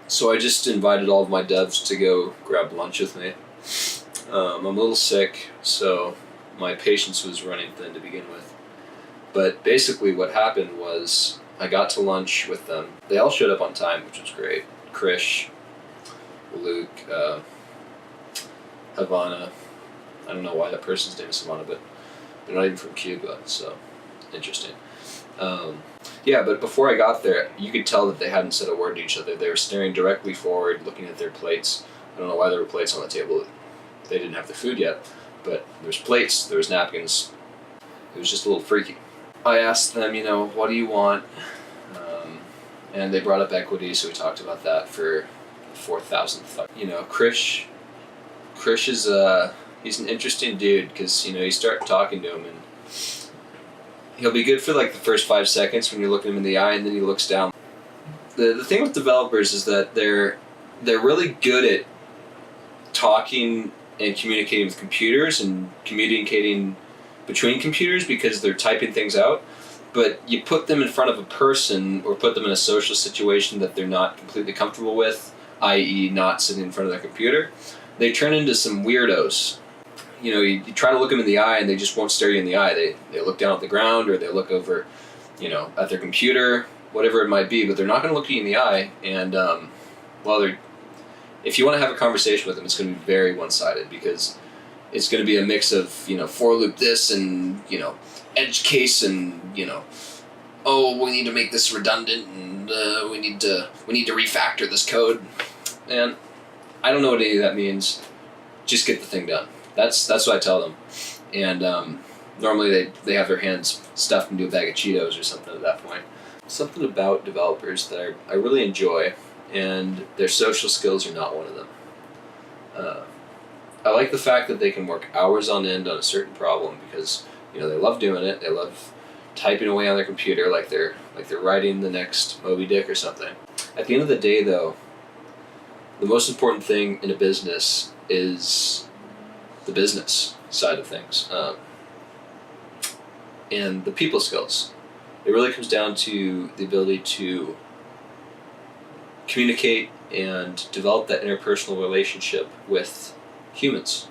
So I just invited all of my devs to go grab lunch with me. I'm a little sick, so my patience was running thin to begin with. But basically what happened was I got to lunch with them. They all showed up on time, which was great. Krish, Luke, Havana. I don't know why that person's name is Havana, but they're not even from Cuba, so interesting. Yeah, but before I got there, you could tell that they hadn't said a word to each other. They were staring directly forward, looking at their plates. I don't know why there were plates on the table. They didn't have their food yet, but there's plates, there was napkins. It was just a little freaky. I asked them, what do you want? And they brought up equity, so we talked about that for the 4,000th time. Krish is, he's an interesting dude, because, you start talking to him, and he'll be good for like the first 5 seconds when you're looking him in the eye, and then he looks down. The thing with developers is that they're really good at talking and communicating with computers and communicating between computers because they're typing things out. But you put them in front of a person or put them in a social situation that they're not completely comfortable with, i.e. not sitting in front of their computer, they turn into some weirdos. You try to look them in the eye and they just won't stare you in the eye. They look down at the ground or they look over, at their computer, whatever it might be, but they're not going to look you in the eye. And, if you want to have a conversation with them, it's going to be very one-sided because it's going to be a mix of, for loop this and, edge case and, oh, we need to make this redundant and we need to refactor this code. And I don't know what any of that means. Just get the thing done. That's what I tell them. And normally they have their hands stuffed into a bag of Cheetos or something at that point. Something about developers that I really enjoy, and their social skills are not one of them. I like the fact that they can work hours on end on a certain problem because they love doing it. They love typing away on their computer like they're writing the next Moby Dick or something. At the end of the day, though, the most important thing in a business is the business side of things, and the people skills. It really comes down to the ability to communicate and develop that interpersonal relationship with humans.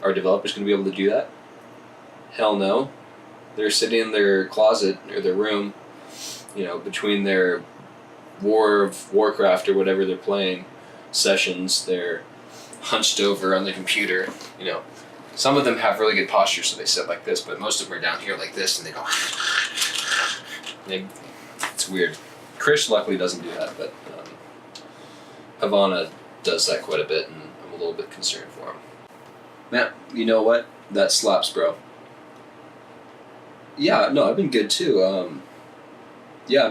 Are developers going to be able to do that? Hell no. They're sitting in their closet or their room, between their War of Warcraft or whatever they're playing sessions. They're hunched over on the computer. Some of them have really good posture, so they sit like this, but most of them are down here like this, and they go. It's weird. Krish luckily doesn't do that, but Havana does that quite a bit, and I'm a little bit concerned for him. Man, you know what? That slaps, bro. Yeah, no, I've been good too. I'm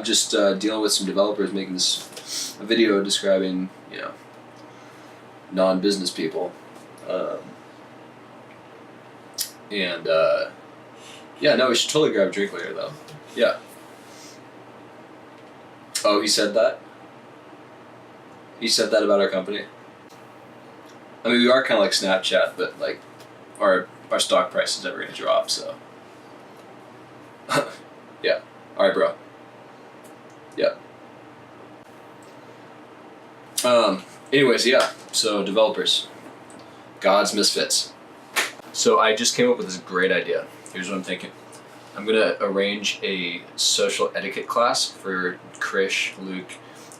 just dealing with some developers making this a video describing, non-business people. No, we should totally grab a drink later, though. Yeah. Oh, he said that? He said that about our company? I mean, we are kind of like Snapchat, but like our stock price is never going to drop, so. Yeah. All right, bro. Yeah. Anyways, yeah. So developers, God's misfits. So I just came up with this great idea. Here's what I'm thinking. I'm gonna arrange a social etiquette class for Krish, Luke,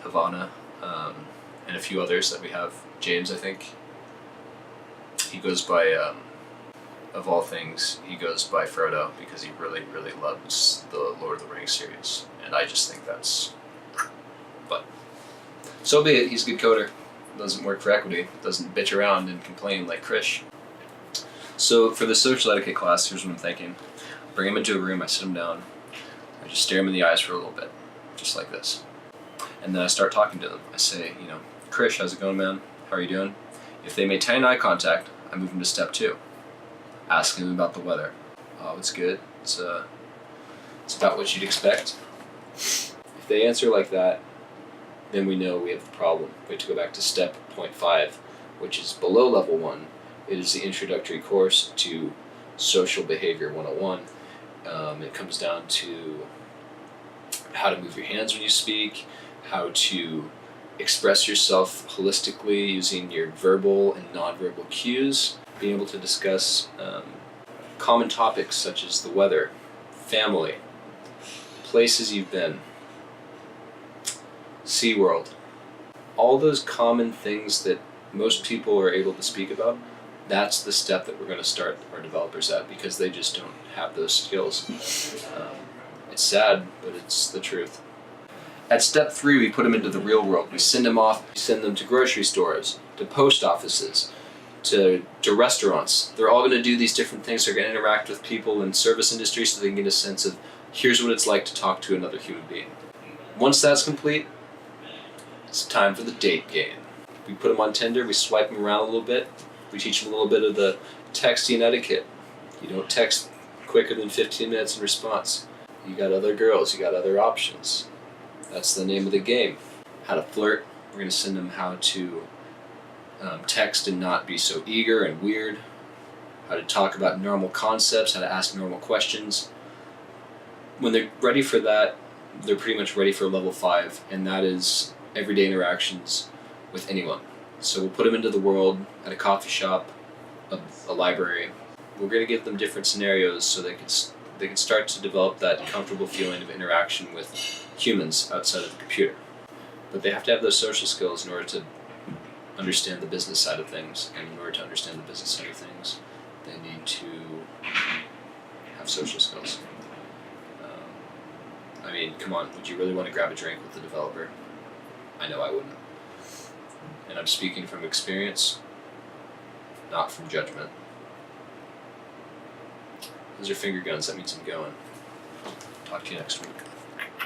Havana, and a few others that we have. James, I think. He goes by, of all things, he goes by Frodo because he really, really loves the Lord of the Rings series. And I just think that's... But, so be it. He's a good coder. Doesn't work for equity. Doesn't bitch around and complain like Krish. So for the social etiquette class, here's what I'm thinking. Bring him into a room, I sit him down, I just stare him in the eyes for a little bit, just like this. And then I start talking to them. I say, Krish, how's it going, man? How are you doing? If they maintain eye contact, I move them to step 2. Ask them about the weather. Oh, it's good. It's about what you'd expect. If they answer like that, then we know we have a problem. We have to go back to step 0.5, which is below level 1. It is the introductory course to Social Behavior 101. It comes down to how to move your hands when you speak, how to express yourself holistically using your verbal and nonverbal cues, being able to discuss common topics such as the weather, family, places you've been, SeaWorld, all those common things that most people are able to speak about. That's the step that we're going to start our developers at, because they just don't have those skills. It's sad, but it's the truth. At step 3, we put them into the real world. We send them off. We send them to grocery stores, to post offices, to restaurants. They're all going to do these different things. They're going to interact with people in service industry so they can get a sense of, here's what it's like to talk to another human being. Once that's complete, it's time for the date game. We put them on Tinder. We swipe them around a little bit. We teach them a little bit of the texting etiquette. You don't text quicker than 15 minutes in response. You got other girls. You got other options. That's the name of the game. How to flirt. We're going to send them how to text and not be so eager and weird. How to talk about normal concepts. How to ask normal questions. When they're ready for that, they're pretty much ready for level 5, and that is everyday interactions with anyone. So we'll put them into the world at a coffee shop, a library. We're going to give them different scenarios so they can start to develop that comfortable feeling of interaction with humans outside of the computer. But they have to have those social skills in order to understand the business side of things. And in order to understand the business side of things, they need to have social skills. I mean, come on, would you really want to grab a drink with the developer? I know I wouldn't. And I'm speaking from experience, not from judgment. Those are finger guns. That means I'm going. Talk to you next week.